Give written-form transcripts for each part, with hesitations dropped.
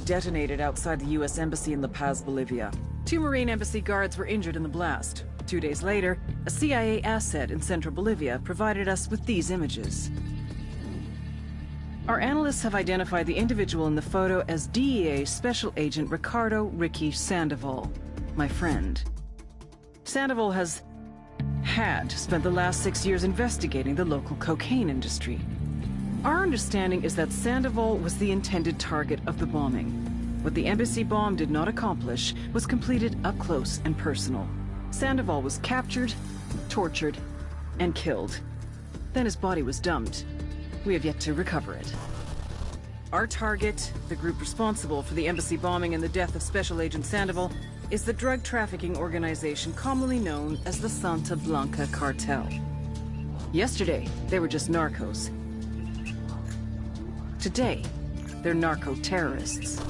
detonated outside the U.S. Embassy in La Paz, Bolivia. 2 Marine Embassy guards were injured in the blast. 2 days later, a CIA asset in central Bolivia provided us with these images. Our analysts have identified the individual in the photo as DEA Special Agent Ricardo Ricky Sandoval, my friend. Sandoval had spent the last 6 years investigating the local cocaine industry. Our understanding is that Sandoval was the intended target of the bombing. What the embassy bomb did not accomplish was completed up close and personal. Sandoval was captured, tortured, and killed. Then his body was dumped. We have yet to recover it. Our target, the group responsible for the embassy bombing and the death of Special Agent Sandoval, is the drug trafficking organization commonly known as the Santa Blanca Cartel. Yesterday, they were just narcos. Today, they're narco-terrorists.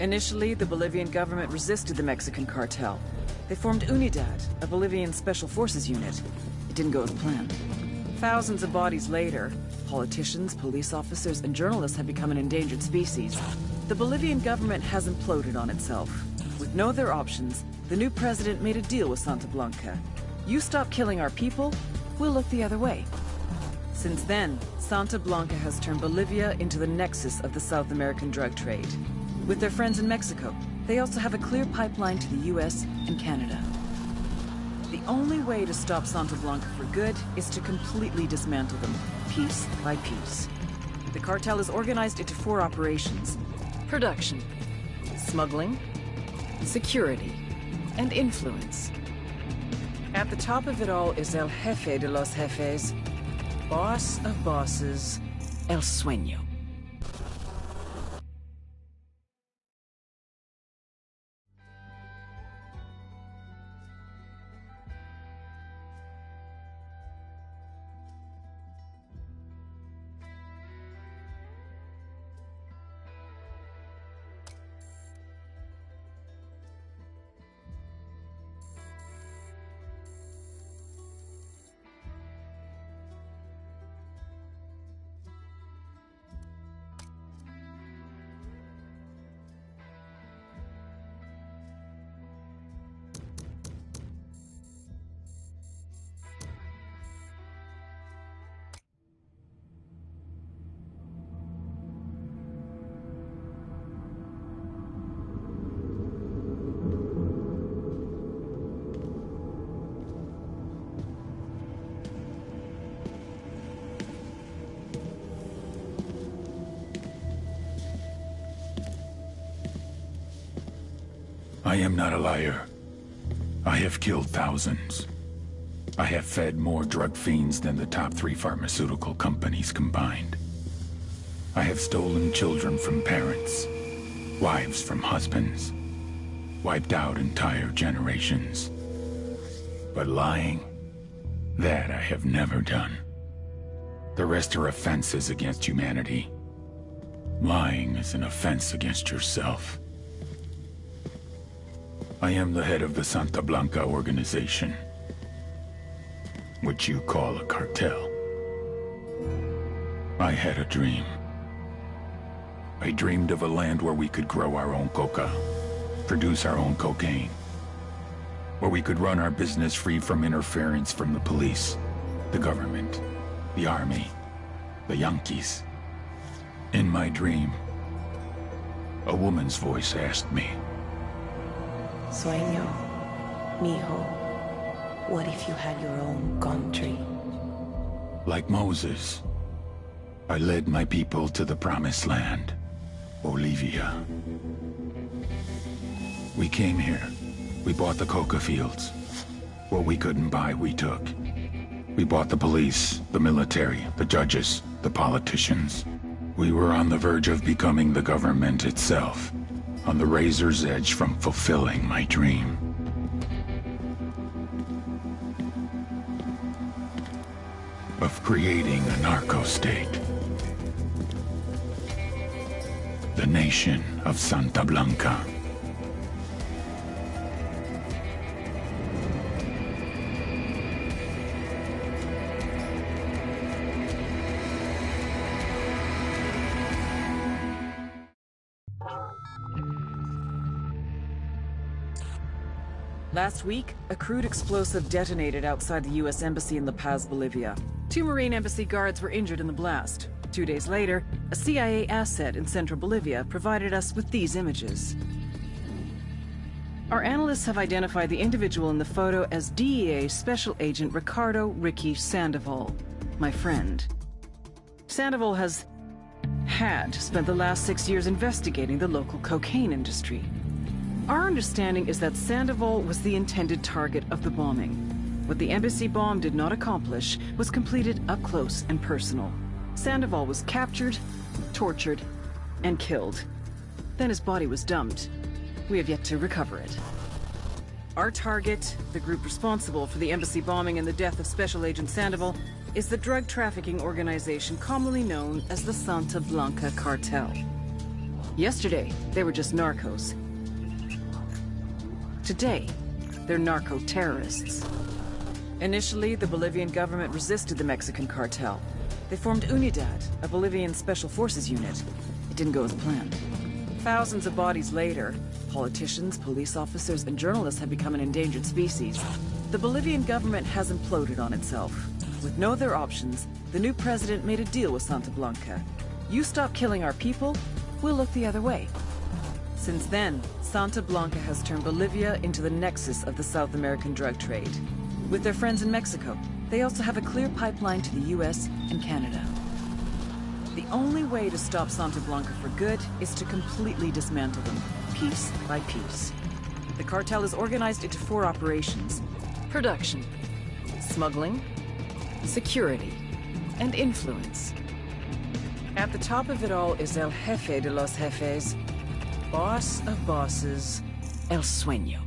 Initially, the Bolivian government resisted the Mexican cartel. They formed UNIDAD, a Bolivian special forces unit. It didn't go as planned. Thousands of bodies later, politicians, police officers, and journalists have become an endangered species. The Bolivian government has imploded on itself. With no other options, the new president made a deal with Santa Blanca. You stop killing our people, we'll look the other way. Since then, Santa Blanca has turned Bolivia into the nexus of the South American drug trade. With their friends in Mexico, they also have a clear pipeline to the US and Canada. The only way to stop Santa Blanca for good is to completely dismantle them, piece by piece. The cartel is organized into 4 operations: production, smuggling, security, and influence. At the top of it all is El Jefe de los Jefes, boss of bosses, El Sueño. I am not a liar. I have killed thousands. I have fed more drug fiends than the top 3 pharmaceutical companies combined. I have stolen children from parents, wives from husbands, wiped out entire generations. But lying, that I have never done. The rest are offenses against humanity. Lying is an offense against yourself. I am the head of the Santa Blanca organization, which you call a cartel. I had a dream. I dreamed of a land where we could grow our own coca, produce our own cocaine, where we could run our business free from interference from the police, the government, the army, the Yankees. In my dream, a woman's voice asked me, Sueño, mijo, what if you had your own country? Like Moses, I led my people to the promised land, Bolivia. We came here. We bought the coca fields. What we couldn't buy, we took. We bought the police, the military, the judges, the politicians. We were on the verge of becoming the government itself, on the razor's edge from fulfilling my dream. Of creating a narco-state. The nation of Santa Blanca. Last week, a crude explosive detonated outside the U.S. Embassy in La Paz, Bolivia. 2 Marine Embassy guards were injured in the blast. 2 days later, a CIA asset in central Bolivia provided us with these images. Our analysts have identified the individual in the photo as DEA Special Agent Ricardo Ricky Sandoval, my friend. Sandoval had spent the last 6 years investigating the local cocaine industry. Our understanding is that Sandoval was the intended target of the bombing. What the embassy bomb did not accomplish was completed up close and personal. Sandoval was captured, tortured, and killed. Then his body was dumped. We have yet to recover it. Our target, the group responsible for the embassy bombing and the death of Special Agent Sandoval, is the drug trafficking organization commonly known as the Santa Blanca Cartel. Yesterday, they were just narcos. Today, they're narco-terrorists. Initially, the Bolivian government resisted the Mexican cartel. They formed Unidad, a Bolivian special forces unit. It didn't go as planned. Thousands of bodies later, politicians, police officers, and journalists have become an endangered species. The Bolivian government has imploded on itself. With no other options, the new president made a deal with Santa Blanca. You stop killing our people, we'll look the other way. Since then, Santa Blanca has turned Bolivia into the nexus of the South American drug trade. With their friends in Mexico, they also have a clear pipeline to the US and Canada. The only way to stop Santa Blanca for good is to completely dismantle them, piece by piece. The cartel is organized into 4 operations: production, smuggling, security, and influence. At the top of it all is El Jefe de los Jefes, boss of bosses, El Sueño.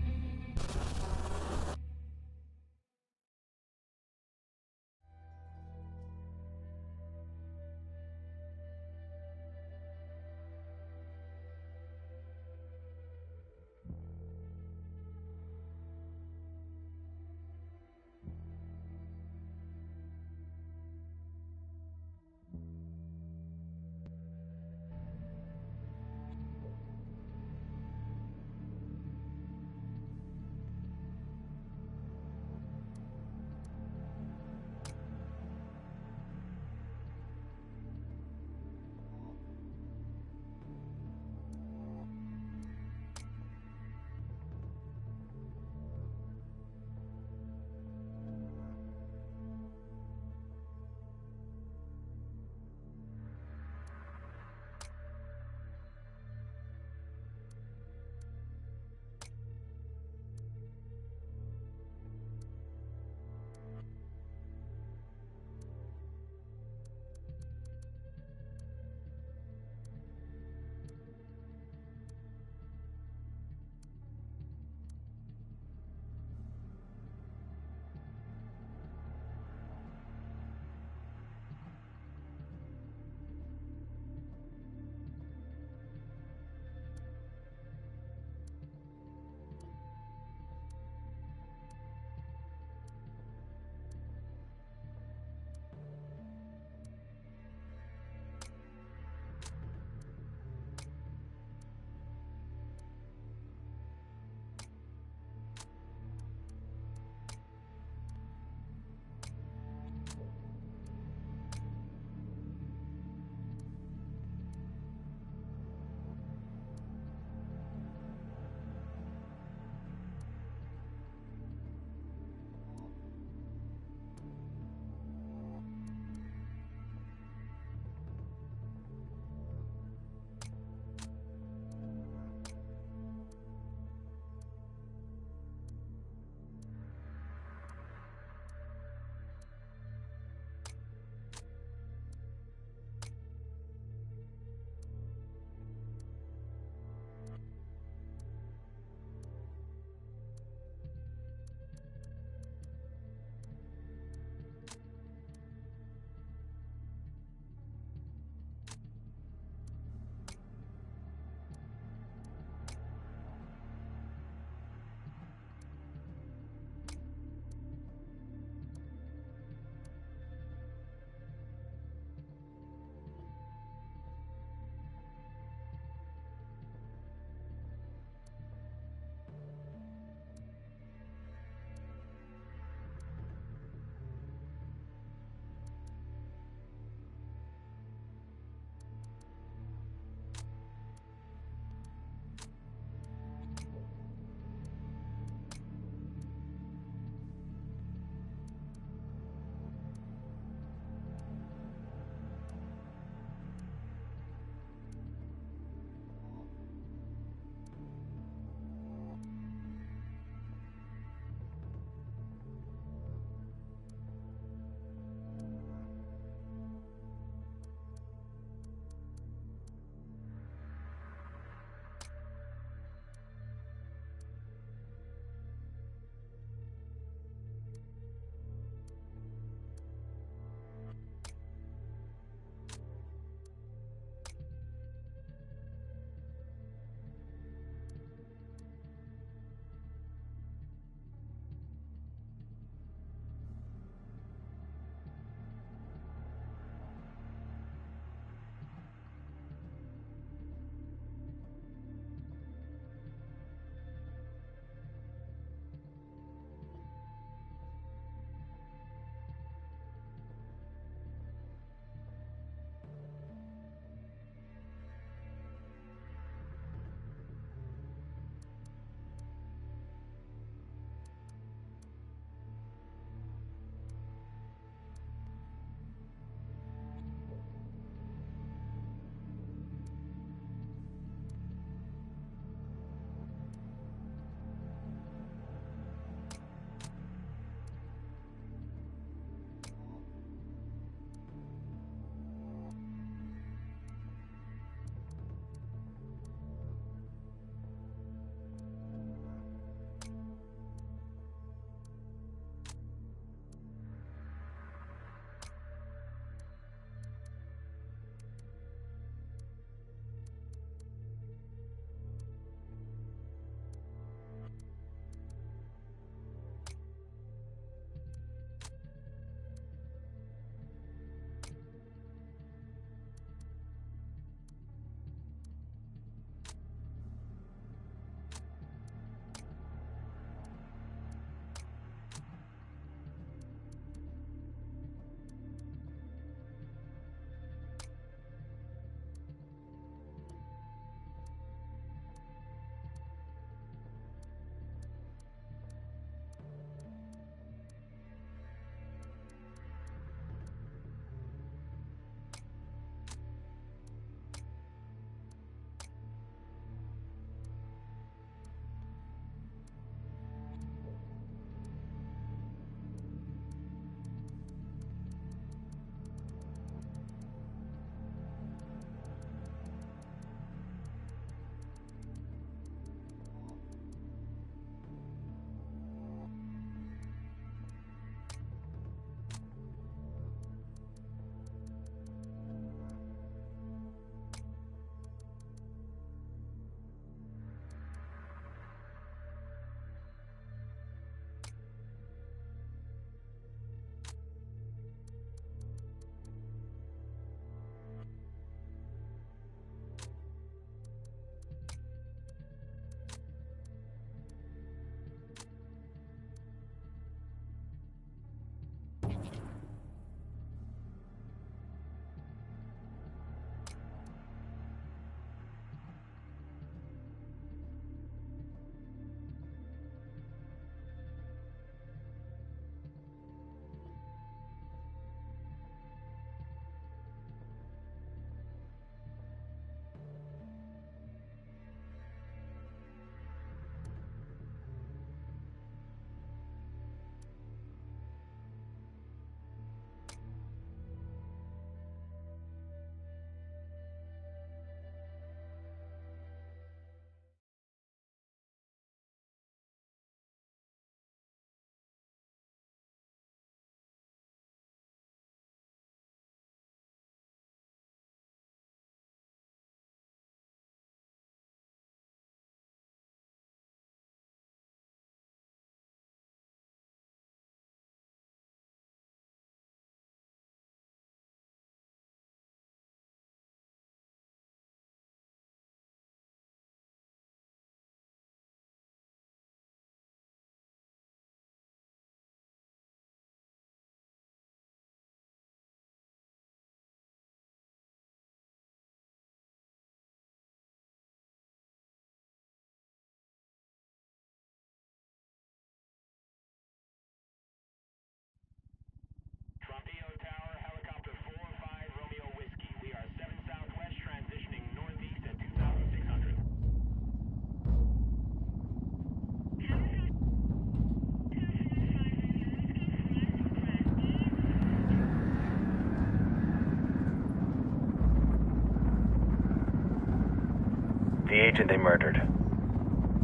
agent they murdered.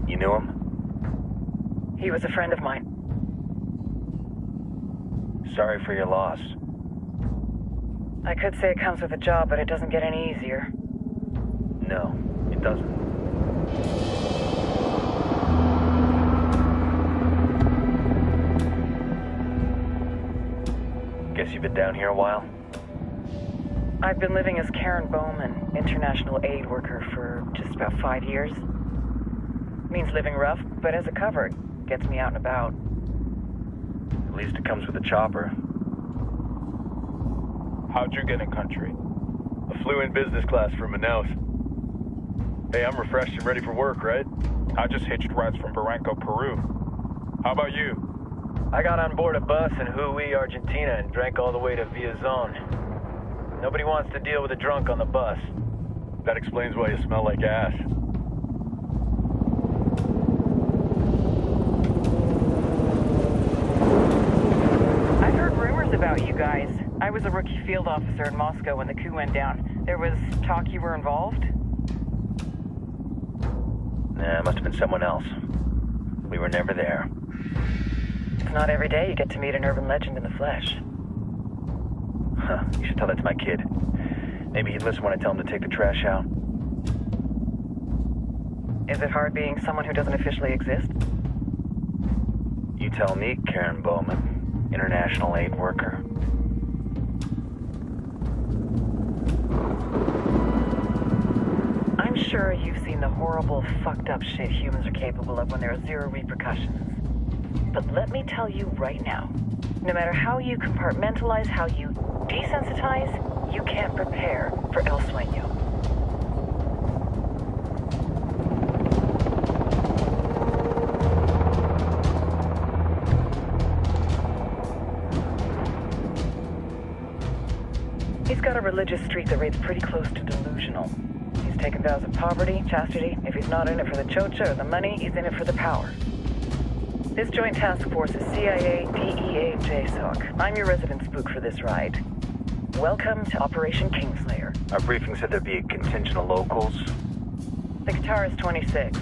You knew him? He was a friend of mine. Sorry for your loss. I could say it comes with a job, but it doesn't get any easier. No, it doesn't. Guess you've been down here a while? I've been living as Karen Bowman, international aid worker, for just about 5 years. Means living rough, but as a cover, it gets me out and about. At least it comes with a chopper. How'd you get in country? I flew in business class from Manaus. Hey, I'm refreshed and ready for work, right? I just hitched rides from Barranco, Peru. How about you? I got on board a bus in Jujuy, Argentina, and drank all the way to Villazon. Nobody wants to deal with a drunk on the bus. That explains why you smell like ass. I've heard rumors about you guys. I was a rookie field officer in Moscow when the coup went down. There was talk you were involved? Nah, it must have been someone else. We were never there. It's not every day you get to meet an urban legend in the flesh. Huh, you should tell that to my kid. Maybe he'd listen when I tell him to take the trash out. Is it hard being someone who doesn't officially exist? You tell me, Karen Bowman, international aid worker. I'm sure you've seen the horrible, fucked up shit humans are capable of when there are zero repercussions. But let me tell you right now, no matter how you compartmentalize, how you desensitize, you can't prepare for El Sueño. He's got a religious streak that rates pretty close to delusional. He's taken vows of poverty, chastity. If he's not in it for the chocha or the money, he's in it for the power. This joint task force is CIA, DEA, JSOC. I'm your resident spook for this ride. Welcome to Operation Kingslayer. Our briefing said there'd be a contingent of locals. The Qatar is 26.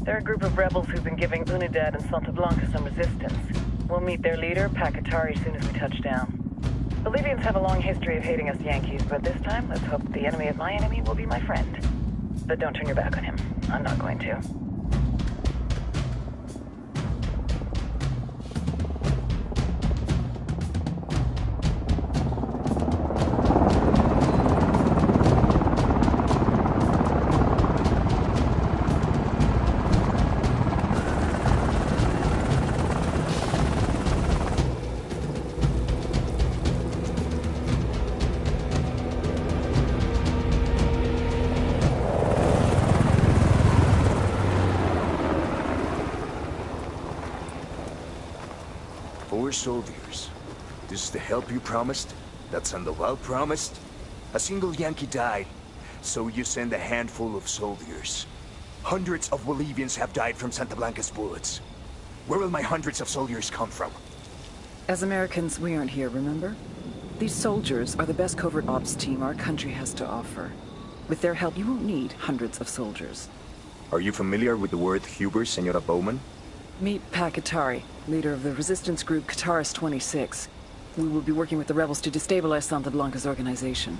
They're a group of rebels who've been giving Unidad and Santa Blanca some resistance. We'll meet their leader, Pakatari, as soon as we touch down. Bolivians have a long history of hating us Yankees, but this time, let's hope the enemy of my enemy will be my friend. But don't turn your back on him. I'm not going to. Soldiers. This is the help you promised? That Sandoval promised? A single Yankee died, so you send a handful of soldiers. Hundreds of Bolivians have died from Santa Blanca's bullets. Where will my hundreds of soldiers come from? As Americans, we aren't here, remember? These soldiers are the best covert ops team our country has to offer. With their help, you won't need hundreds of soldiers. Are you familiar with the word Huber, Senora Bowman? Meet Pakatari, leader of the resistance group Qatar's 26. We will be working with the rebels to destabilize Santa Blanca's organization.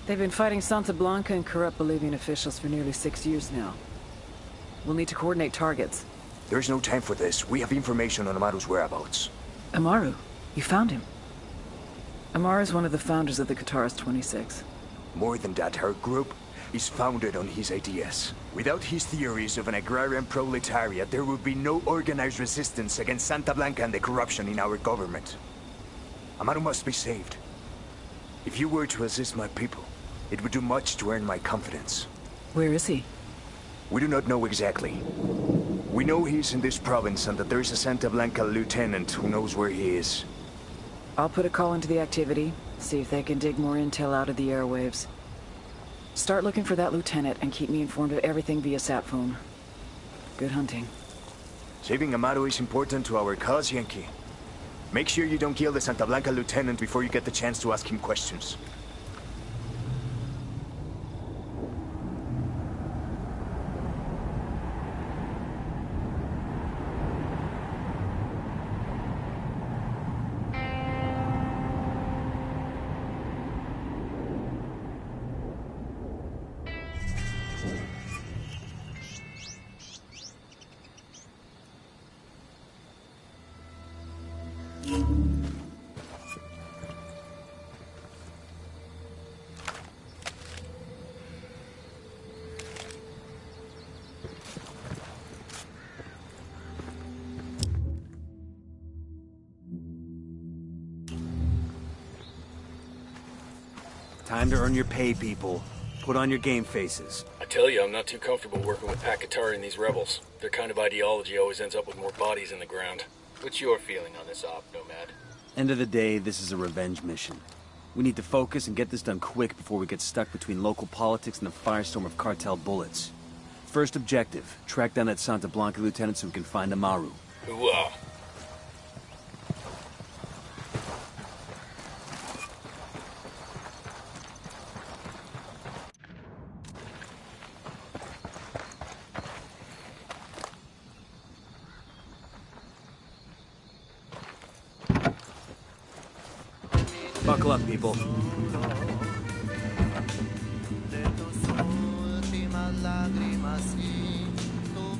They've been fighting Santa Blanca and corrupt Bolivian officials for nearly 6 years now. We'll need to coordinate targets. There's no time for this. We have information on Amaru's whereabouts. Amaru? You found him? Amaru is one of the founders of the Qatar's 26. More than that, her group is founded on his ideas. Without his theories of an agrarian proletariat, there would be no organized resistance against Santa Blanca and the corruption in our government. Amaru must be saved. If you were to assist my people, it would do much to earn my confidence. Where is he? We do not know exactly. We know he's in this province and that there is a Santa Blanca lieutenant who knows where he is. I'll put a call into the activity, see if they can dig more intel out of the airwaves. Start looking for that lieutenant and keep me informed of everything via sat phone. Good hunting. Saving Amaru is important to our cause, Yankee. Make sure you don't kill the Santa Blanca lieutenant before you get the chance to ask him questions. Time to earn your pay, people. Put on your game faces. I tell you, I'm not too comfortable working with Pakatari and these rebels. Their kind of ideology always ends up with more bodies in the ground. What's your feeling on this op, Nomad? End of the day, this is a revenge mission. We need to focus and get this done quick before we get stuck between local politics and the firestorm of cartel bullets. First objective, track down that Santa Blanca lieutenant so we can find Amaru. Ooh-ah. Buckle up, people.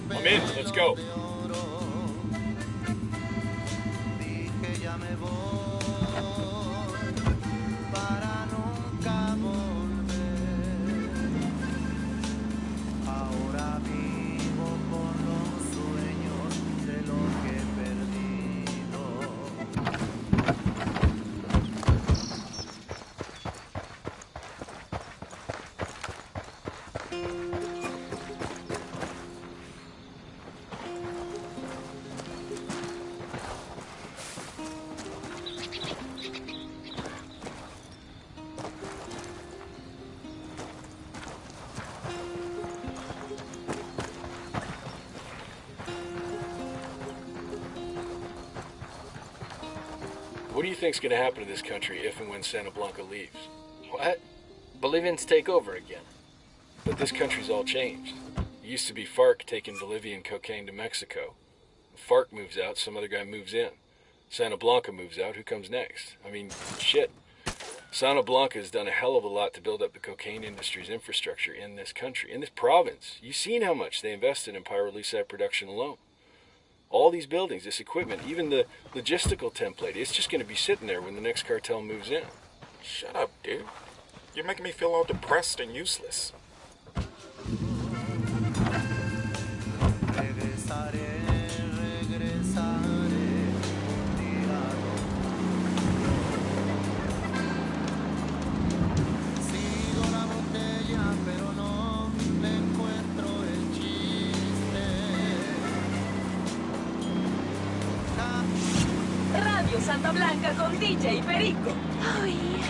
I'm in, let's go. What do you think's gonna happen to this country if and when Santa Blanca leaves? What? Bolivians take over again. But this country's all changed. It used to be FARC taking Bolivian cocaine to Mexico. FARC moves out, some other guy moves in. Santa Blanca moves out, who comes next? I mean, shit. Santa Blanca has done a hell of a lot to build up the cocaine industry's infrastructure in this country, in this province. You've seen how much they invested in pyrolusite production alone. All these buildings, this equipment, even the logistical template, it's just going to be sitting there when the next cartel moves in. Shut up, dude. You're making me feel all depressed and useless. Radio Santa Blanca con DJ Perico. Oh, yeah.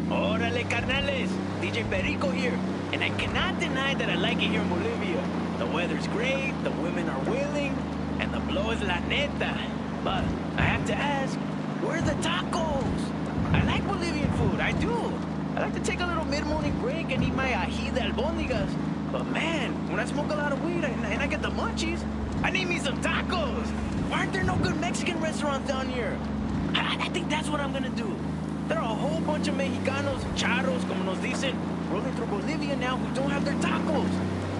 Órale, carnales. DJ Perico here. And I cannot deny that I like it here in Bolivia. The weather's great, the women are willing, and the blow is la neta. But I have to ask, where are the tacos? I like Bolivian food, I do. I like to take a little mid-morning break and eat my ají de albóndigas. But man, when I smoke a lot of weed and I get the munchies, I need me some tacos. Why aren't there no good Mexican restaurants down here? I think that's what I'm gonna do. There are a whole bunch of Mexicanos, charros, como nos dicen, rolling through Bolivia now who don't have their tacos.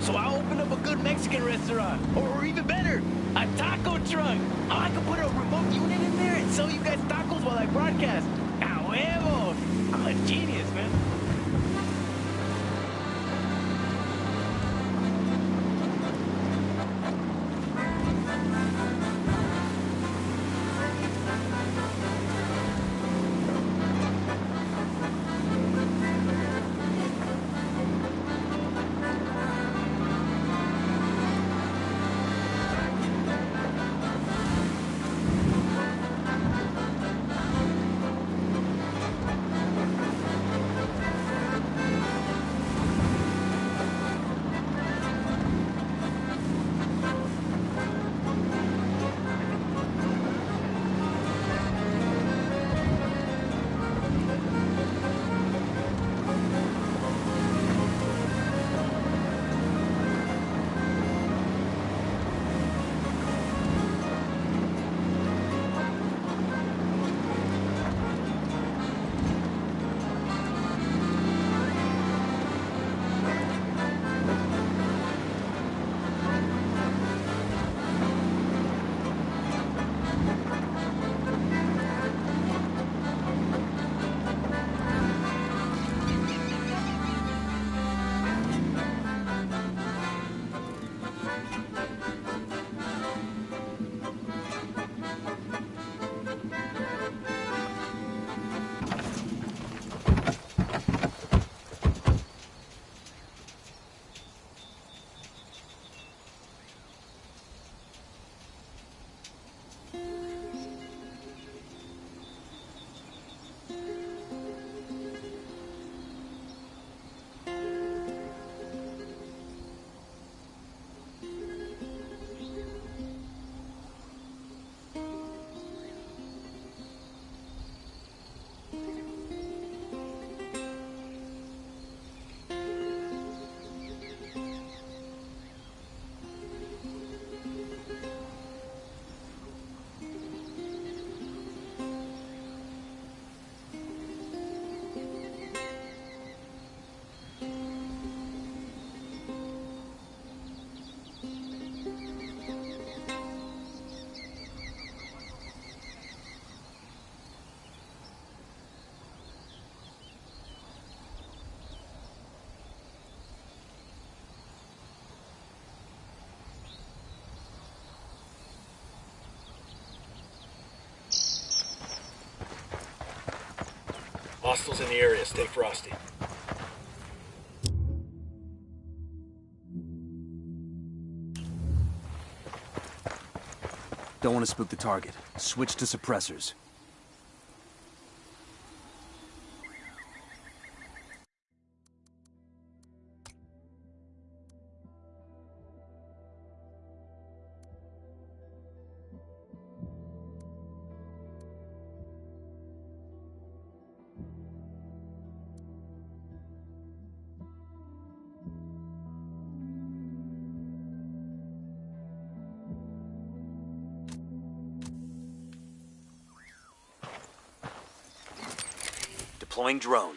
So I'll open up a good Mexican restaurant, or even better, a taco truck. Oh, I could put a remote unit in there and sell you guys tacos while I broadcast. A huevo! I'm a genius, man. Hostiles in the area. Stay frosty. Don't want to spook the target. Switch to suppressors. Deploying drone.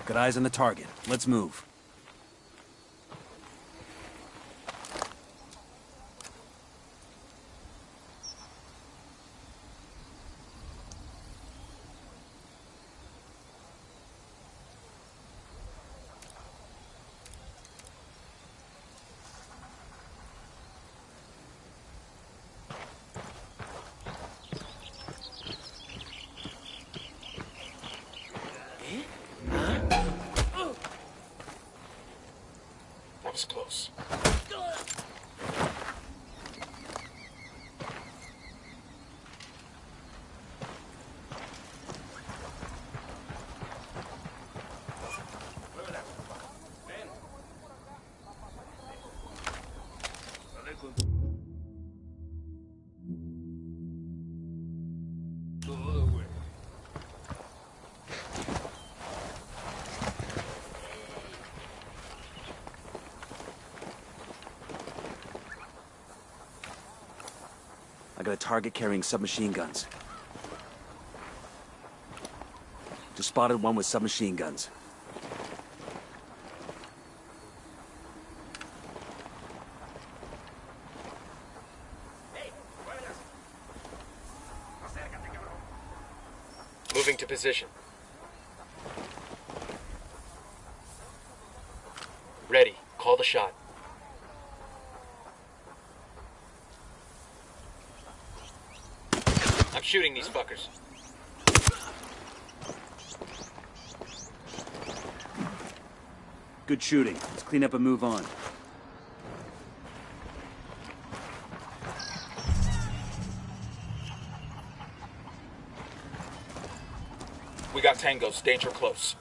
Got eyes on the target. Let's move. That was close. I got a target carrying submachine guns. Just spotted one with submachine guns. Moving to position. Ready. Call the shot. I'm shooting these fuckers. Good shooting. Let's clean up and move on. We got tangos. Danger close.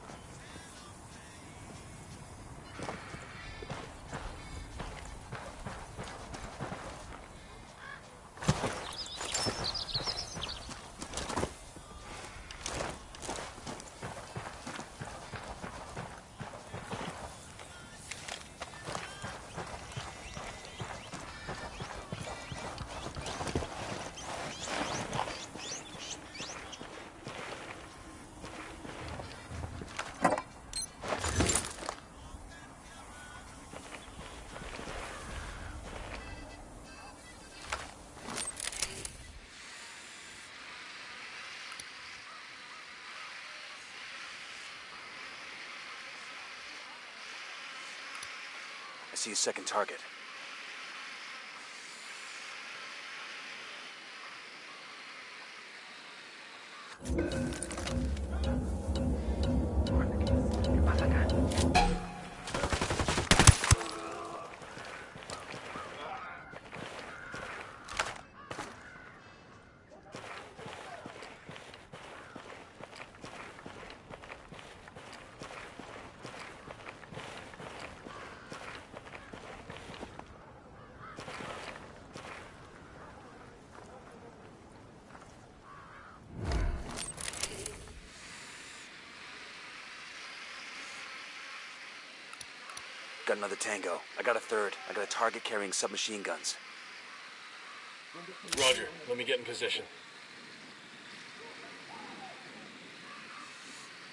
I see a second target. Got another tango. I got a third. I got a target carrying submachine guns. Roger. Let me get in position.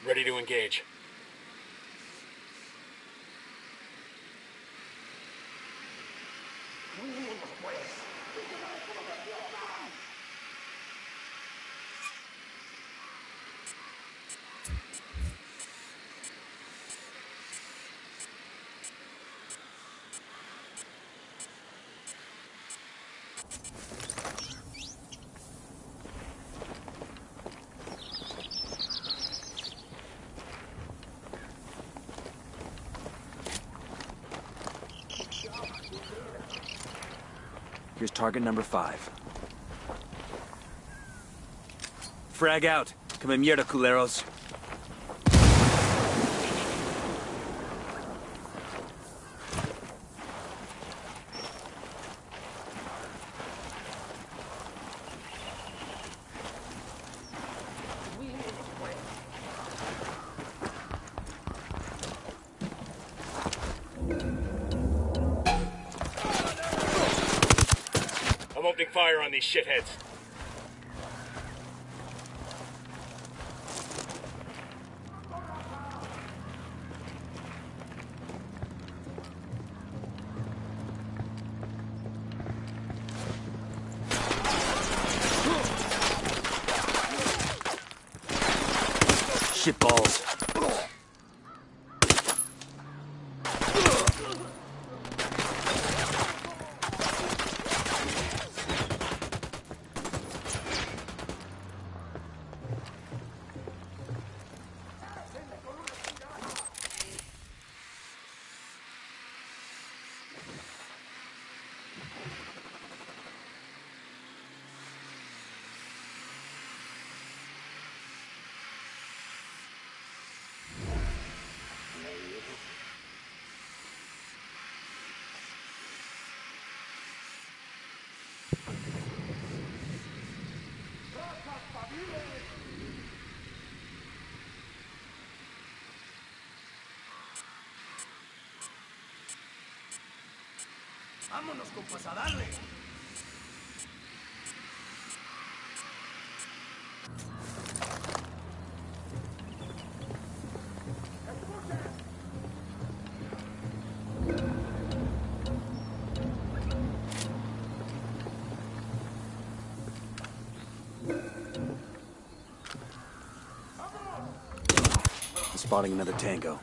Ready to engage. Here's target number 5. Frag out. Come en mierda, culeros. I'm opening fire on these shitheads. Shitballs. Vámonos, compas, a darle. I'm spotting another tango.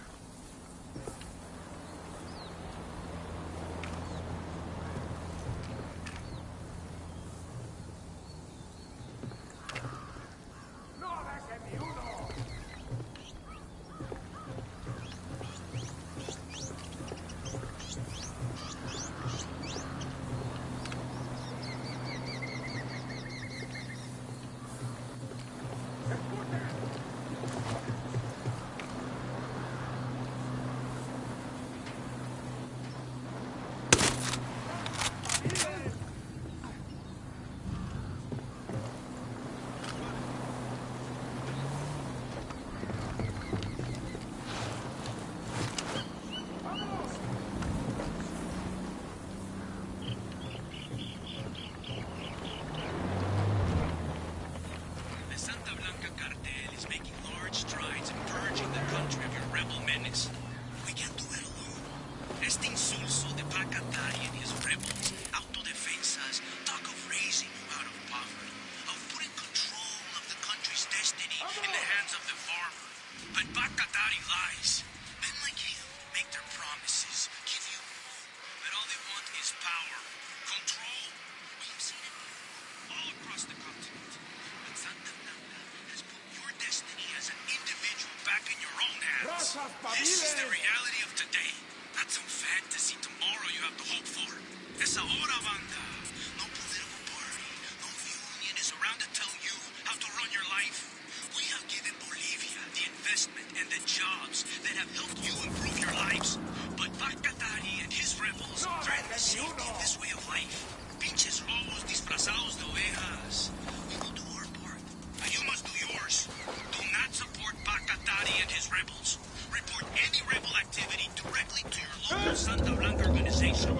Santa Blanca organization.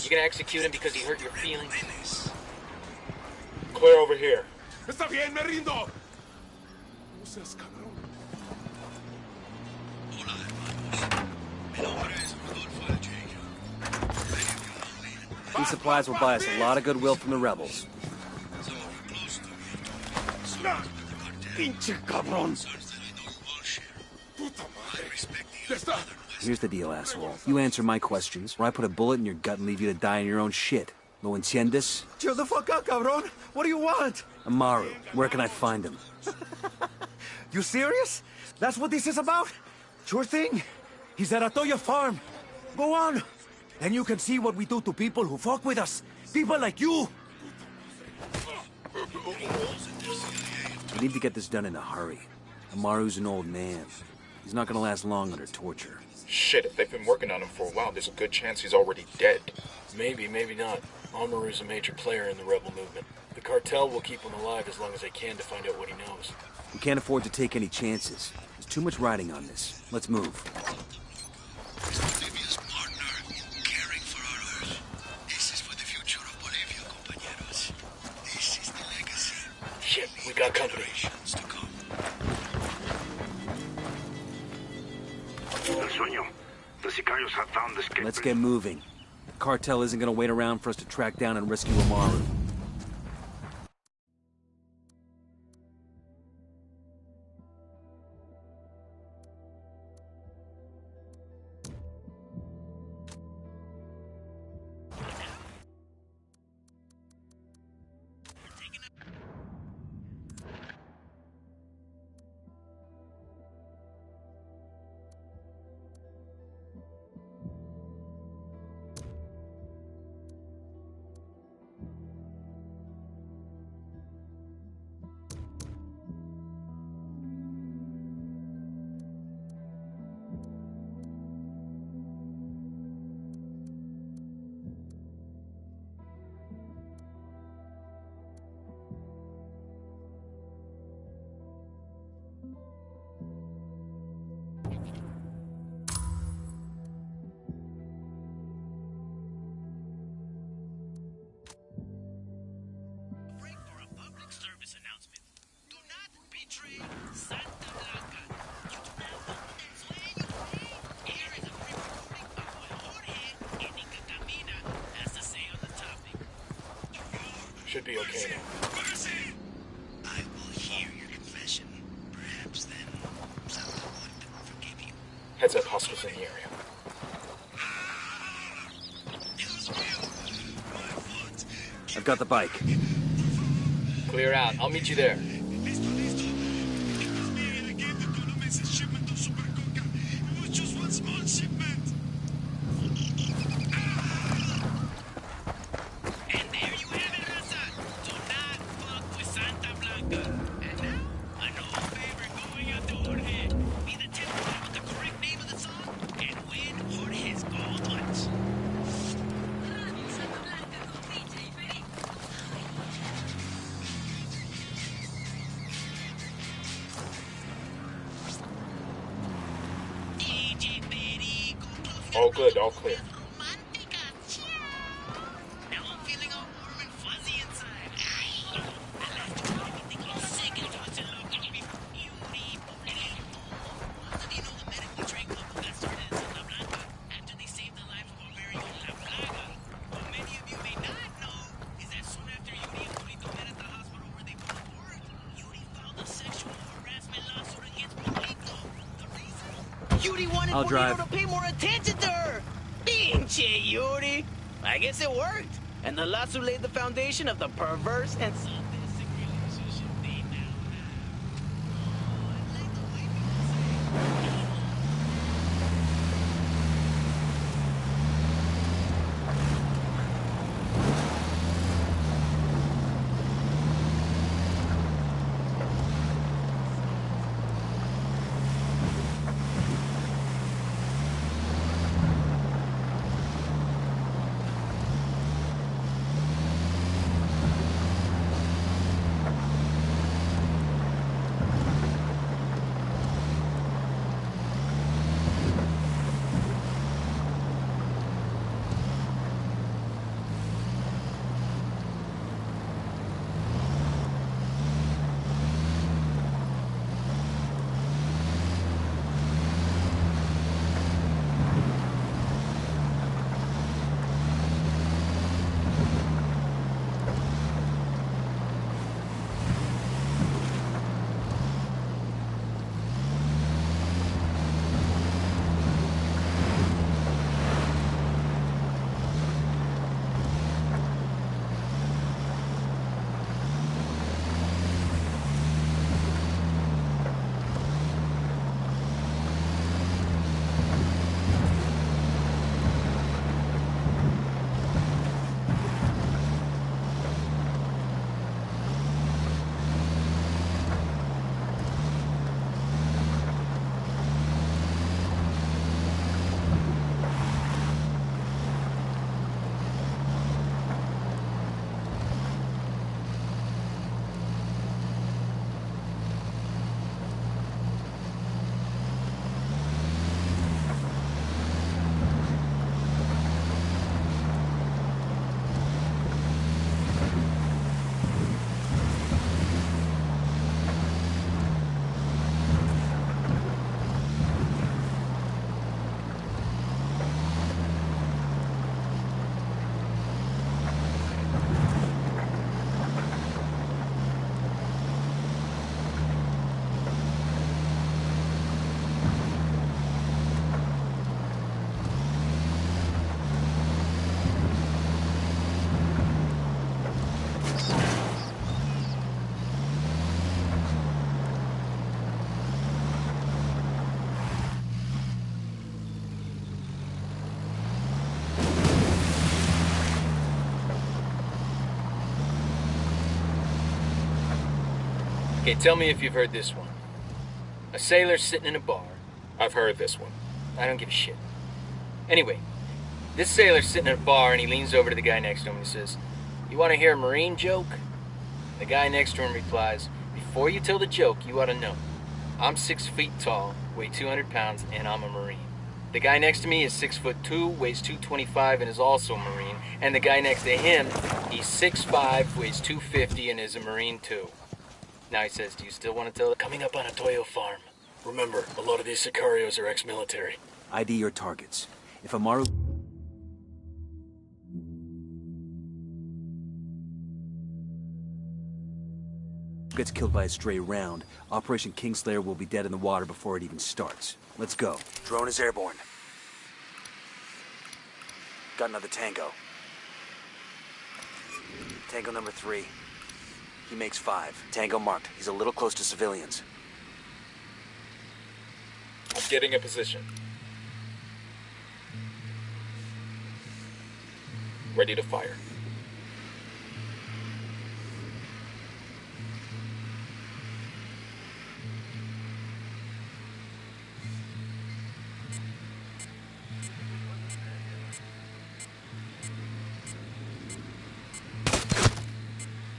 You gonna execute him because he hurt your feelings? Clear over here. Está bien, me rindo. No seas cabrón. These supplies will buy us a lot of goodwill from the rebels. Pinche cabrón. Here's the deal, asshole. You answer my questions, or I put a bullet in your gut and leave you to die in your own shit. ¿Lo entiendes? Chill the fuck out, cabrón. What do you want? Amaru, where can I find him? You serious? That's what this is about? Sure thing. He's at Atoya Farm. Go on. And you can see what we do to people who fuck with us. People like you. We need to get this done in a hurry. Amaru's an old man. He's not gonna last long under torture. Shit, if they've been working on him for a while, there's a good chance he's already dead. Maybe, maybe not. Amaru's a major player in the rebel movement. The cartel will keep him alive as long as they can to find out what he knows. We can't afford to take any chances. There's too much riding on this. Let's move. Bolivia's partner in caring for our Earth. This is for the future of Bolivia, compañeros. This is the legacy. Shit, we got company. To come. The sicarios have found the escape. Let's get moving. The cartel isn't gonna wait around for us to track down and rescue Amaru. Service announcement. Do not betray Santa Blanca. You do not know that sueño, eh? Here is a brief recording of what Jorge and Inca Camina has to say on the topic. Should be okay now. I will hear your confession. Perhaps then Santa would forgive you. Heads up, hostiles in the area. I've got the bike. Clear out. I'll meet you there. All good, all clear. I'll drive. To pay more attention to her. Pinche Yuri. I guess it worked. And the lawsuit laid the foundation of the perverse and sadistic relationship they now Okay, tell me if you've heard this one. A sailor sitting in a bar. I've heard this one. I don't give a shit. Anyway, this sailor's sitting in a bar and he leans over to the guy next to him and he says, "You want to hear a Marine joke?" The guy next to him replies, "Before you tell the joke, you ought to know. I'm 6 feet tall, weigh 200 pounds, and I'm a Marine. The guy next to me is 6'2", weighs 225, and is also a Marine. And the guy next to him, he's 6'5", weighs 250, and is a Marine too." Now he says, "Do you still want to tell it?" Coming up on a Toyo farm. Remember, a lot of these sicarios are ex-military. ID your targets. If Amaru gets killed by a stray round, Operation Kingslayer will be dead in the water before it even starts. Let's go. Drone is airborne. Got another Tango. Tango number 3. He makes 5. Tango marked. He's a little close to civilians. I'm getting a position. Ready to fire.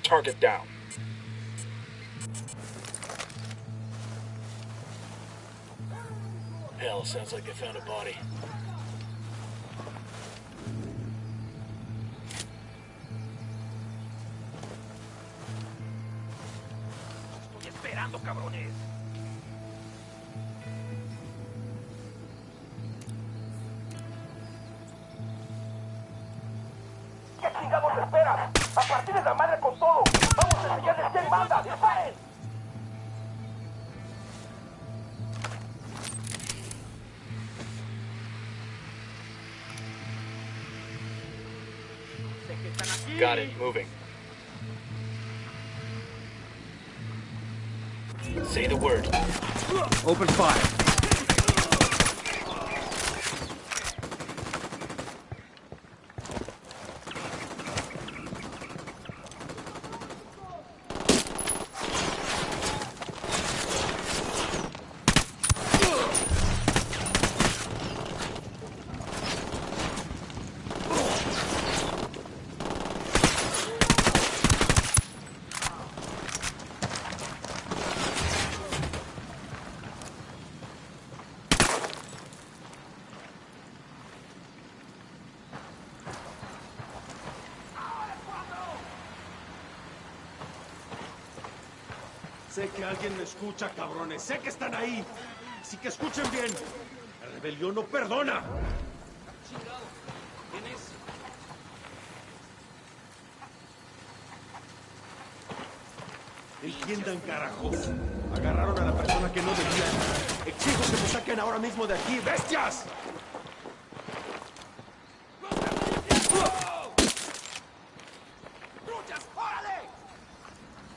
Target down. Hell, sounds like they found a body. Estoy esperando, cabrones. ¿Qué chingados esperas? ¡A partir de la madre con todo! ¡Vamos a enseñarles quién manda! ¡Disparen! Got it, moving. Say the word. Open fire. Sé que alguien me escucha, cabrones. Sé que están ahí. Así que escuchen bien. La rebelión no perdona. Entiendan, carajos. Agarraron a la persona que no debían. Exijo que me saquen ahora mismo de aquí, bestias.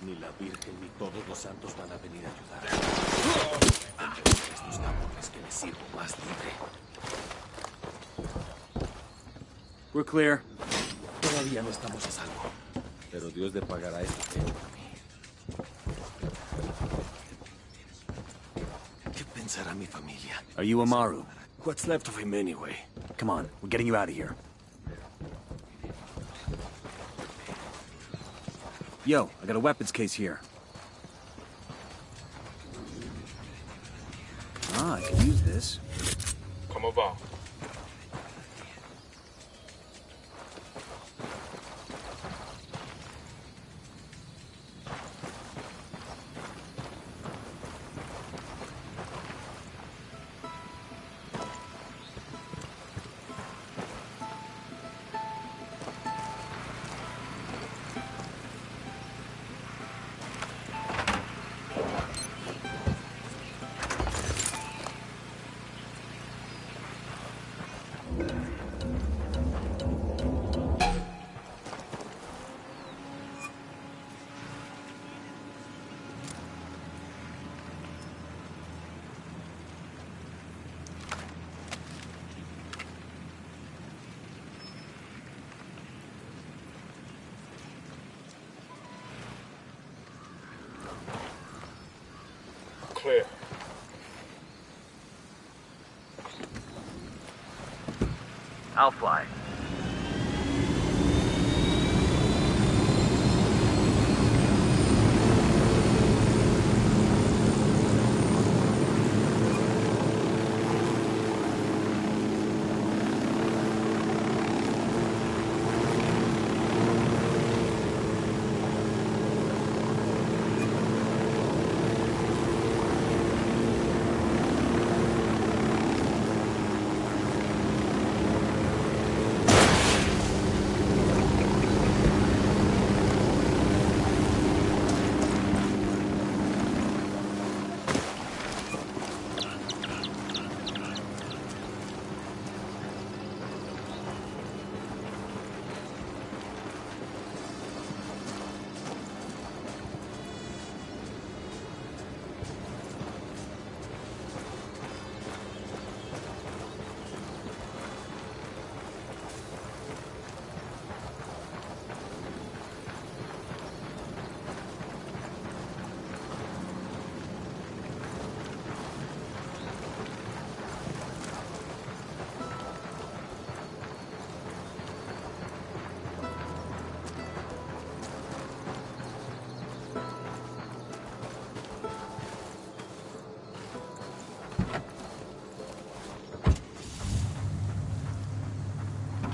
Ni la Virgen ni todos los santos van a venir a ayudar. Entre estos cabrones que les sirvo más libre. We're clear. Todavía no estamos a salvo. Pero Dios le pagará este feo por mí. ¿Qué pensará mi familia? Are you Amaru? What's left of him anyway? Come on, we're getting you out of here. Yo, I got a weapons case here. Ah, I can use this. ¿Cómo va? I'll fly.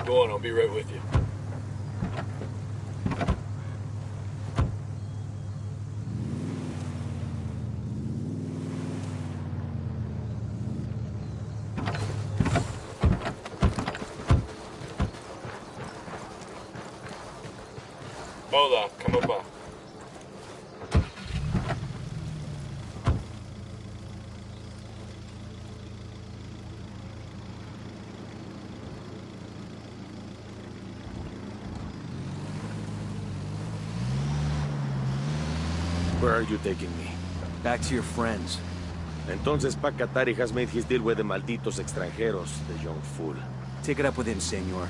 Go on, I'll be right with you. Hola, ¿cómo va? Where are you taking me? Back to your friends. Entonces Pacatari has made his deal with the malditos extranjeros, the young fool. Take it up with him, senor.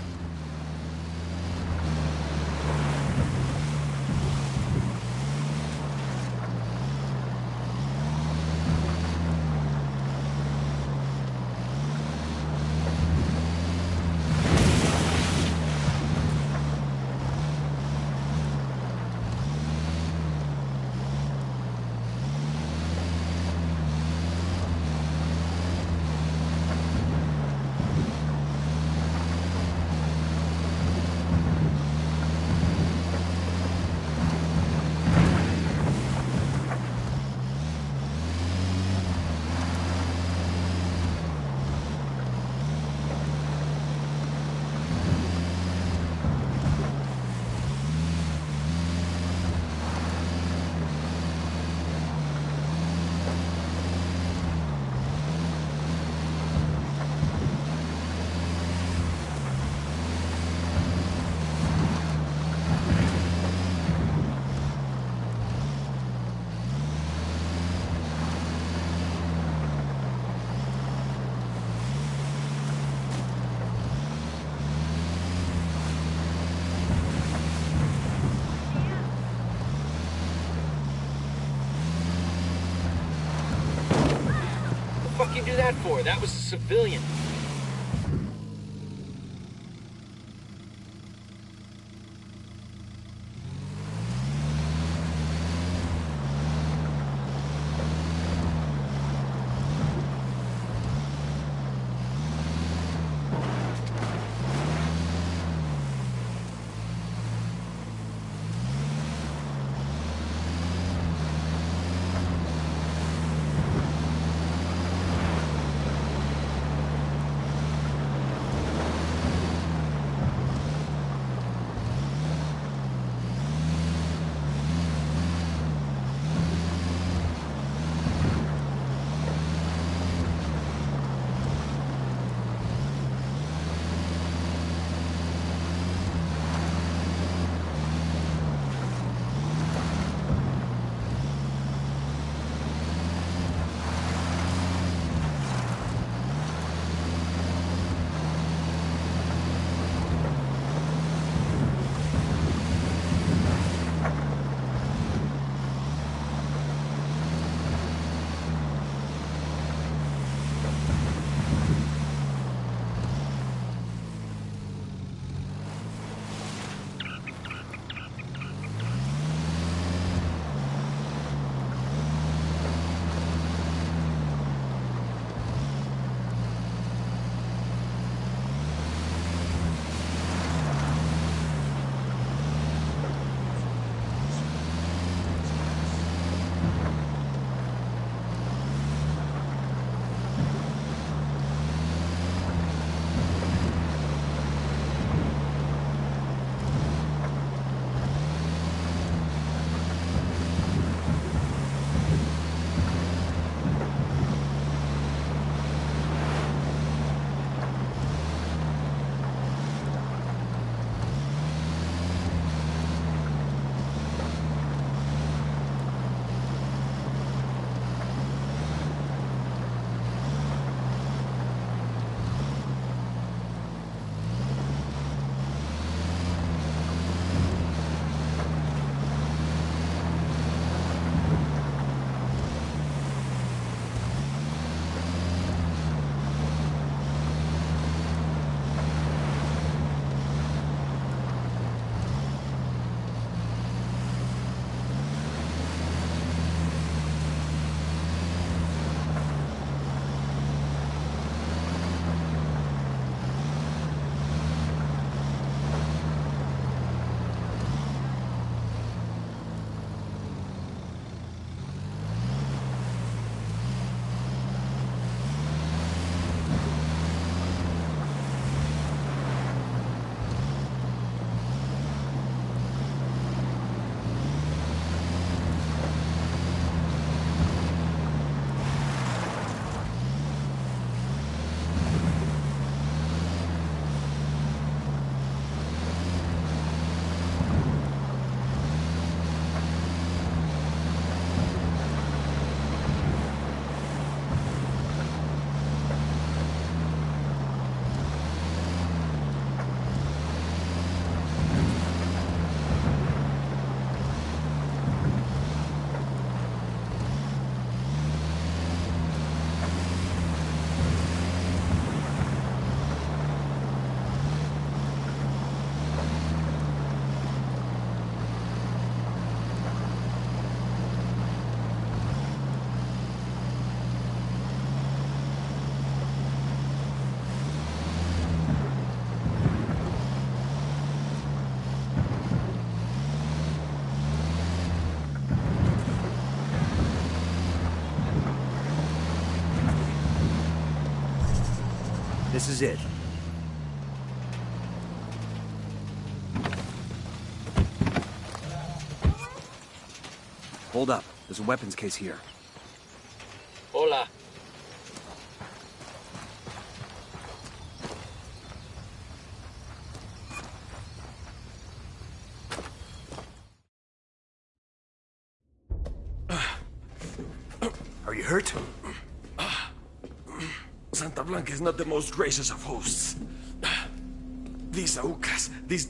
What the fuck you do that for? That was a civilian. This is it. Hold up. There's a weapons case here. Hola. Are you hurt? Santa Blanca is not the most gracious of hosts. These Aucas, these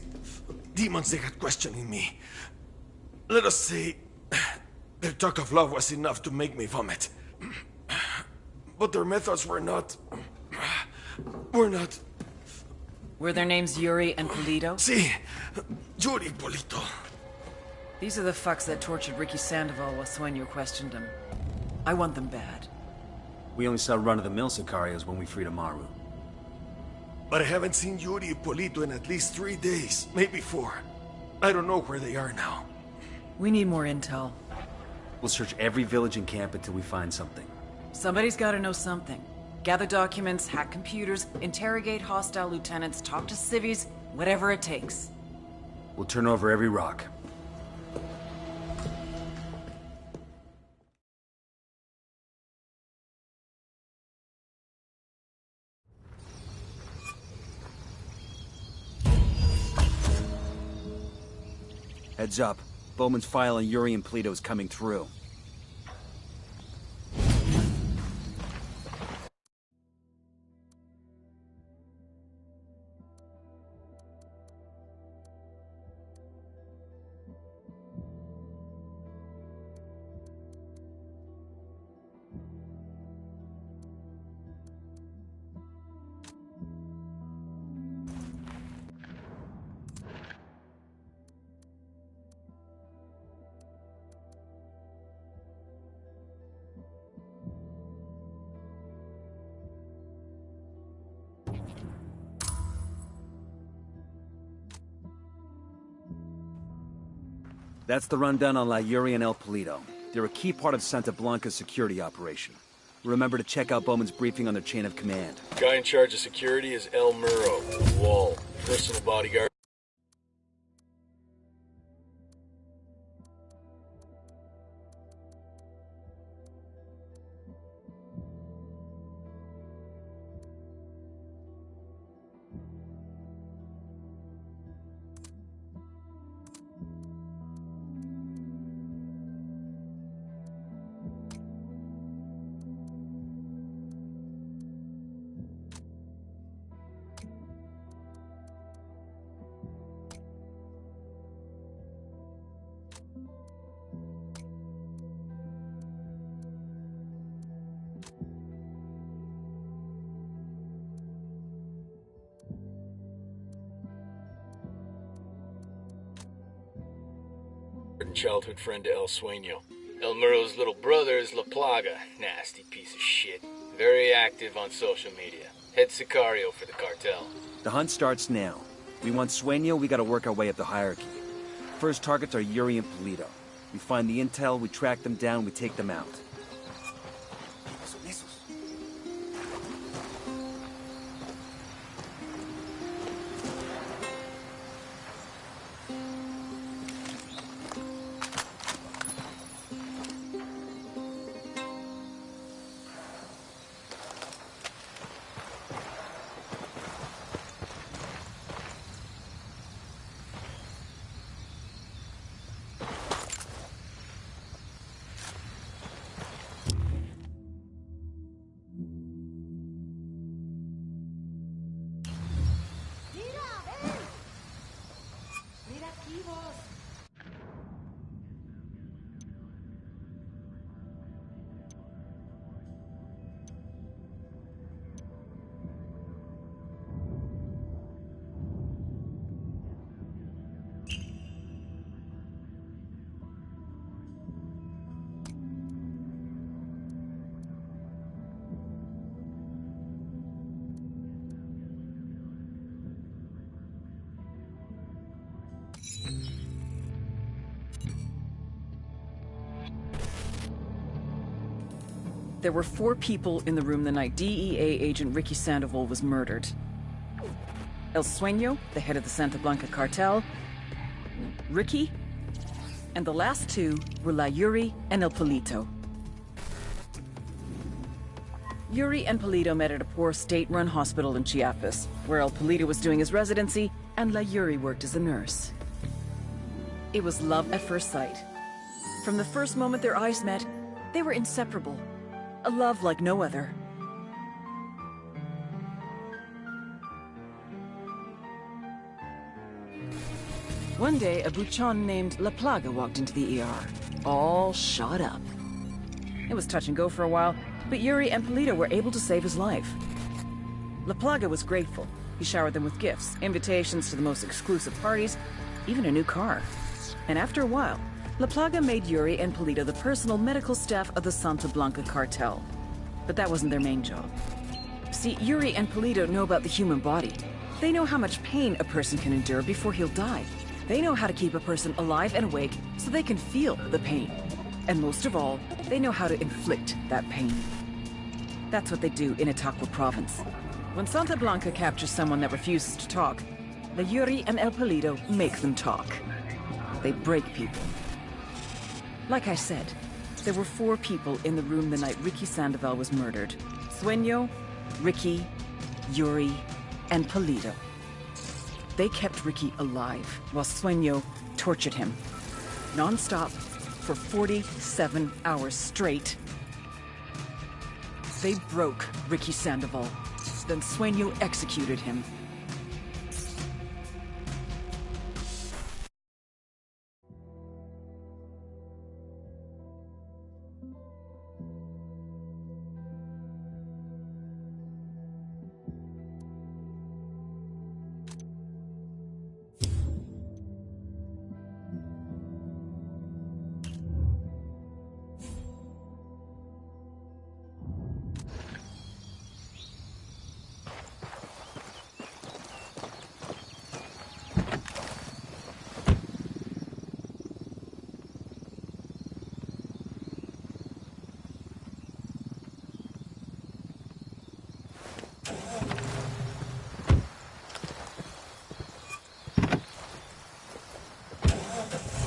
demons they had questioning me. Let us say, their talk of love was enough to make me vomit. But their methods were not... Were their names Yuri and Polito? Si, Yuri Polito. These are the fucks that tortured Ricky Sandoval while Sueño questioned him. I want them bad. We only saw run-of-the-mill Sicarios when we freed Amaru. But I haven't seen Yuri and Polito in at least 3 days, maybe 4. I don't know where they are now. We need more intel. We'll search every village and camp until we find something. Somebody's gotta know something. Gather documents, hack computers, interrogate hostile lieutenants, talk to civvies, whatever it takes. We'll turn over every rock. Heads up. Bowman's file on Yuri and Polito is coming through. That's the rundown on La Yuri and El Polito. They're a key part of Santa Blanca's security operation. Remember to check out Bowman's briefing on their chain of command. Guy in charge of security is El Muro, Wall, personal bodyguard. Childhood friend to El Sueño. El Muro's little brother is La Plaga. Nasty piece of shit. Very active on social media. Head Sicario for the cartel. The hunt starts now. We want Sueño, we gotta work our way up the hierarchy. First targets are Yuri and Polito. We find the intel, we track them down, we take them out. There were 4 people in the room the night DEA agent Ricky Sandoval was murdered. El Sueño, the head of the Santa Blanca cartel, Ricky, and the last 2 were La Yuri and El Polito. Yuri and Polito met at a poor state-run hospital in Chiapas, where El Polito was doing his residency and La Yuri worked as a nurse. It was love at first sight. From the first moment their eyes met, they were inseparable. A love like no other. One day, a buchon named La Plaga walked into the ER, all shot up. It was touch and go for a while, but Yuri and Polito were able to save his life. La Plaga was grateful. He showered them with gifts, invitations to the most exclusive parties, even a new car. And after a while, La Plaga made Yuri and Polito the personal medical staff of the Santa Blanca cartel. But that wasn't their main job. See, Yuri and Polito know about the human body. They know how much pain a person can endure before he'll die. They know how to keep a person alive and awake so they can feel the pain. And most of all, they know how to inflict that pain. That's what they do in Itaqua province. When Santa Blanca captures someone that refuses to talk, the Yuri and El Polito make them talk. They break people. Like I said, there were 4 people in the room the night Ricky Sandoval was murdered. Sueño, Ricky, Yuri, and Polito. They kept Ricky alive while Sueño tortured him. Non-stop, for 47 hours straight. They broke Ricky Sandoval. Then Sueño executed him.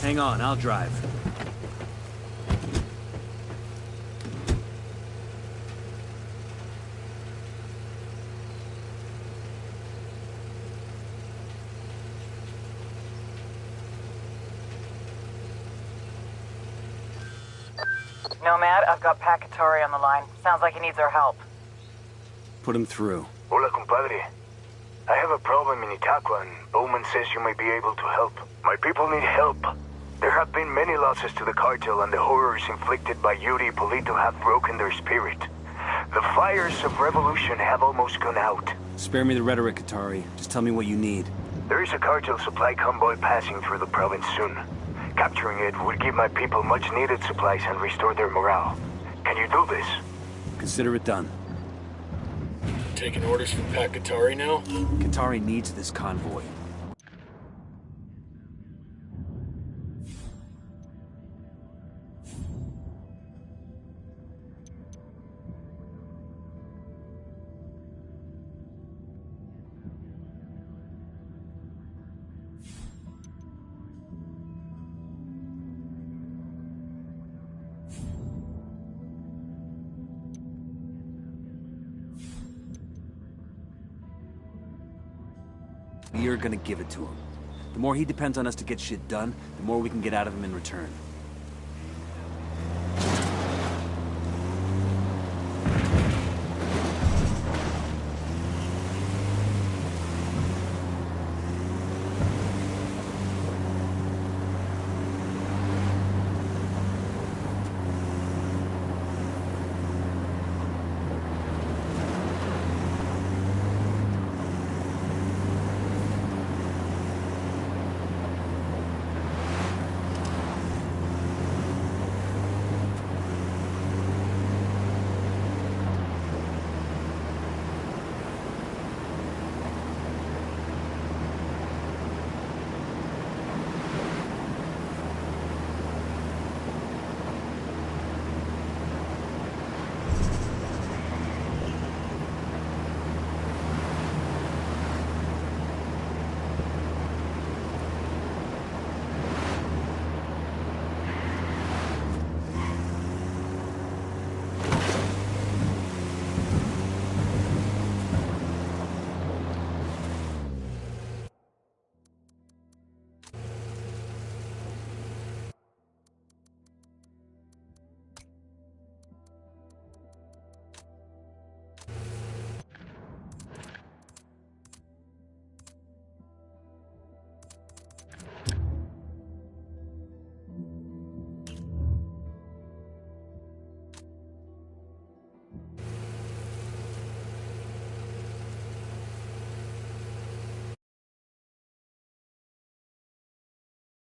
Hang on, I'll drive. Nomad, I've got Pacatari on the line. Sounds like he needs our help. Put him through. Hola, compadre. I have a problem in Itaqua, and Bowman says you may be able to help. My people need help. There have been many losses to the cartel, and the horrors inflicted by Yuri Polito have broken their spirit. The fires of revolution have almost gone out. Spare me the rhetoric, Katari. Just tell me what you need. There is a cartel supply convoy passing through the province soon. Capturing it would give my people much-needed supplies and restore their morale. Can you do this? Consider it done. Taking orders from Pacatari now? Katari needs this convoy. You're gonna give it to him. The more he depends on us to get shit done, the more we can get out of him in return.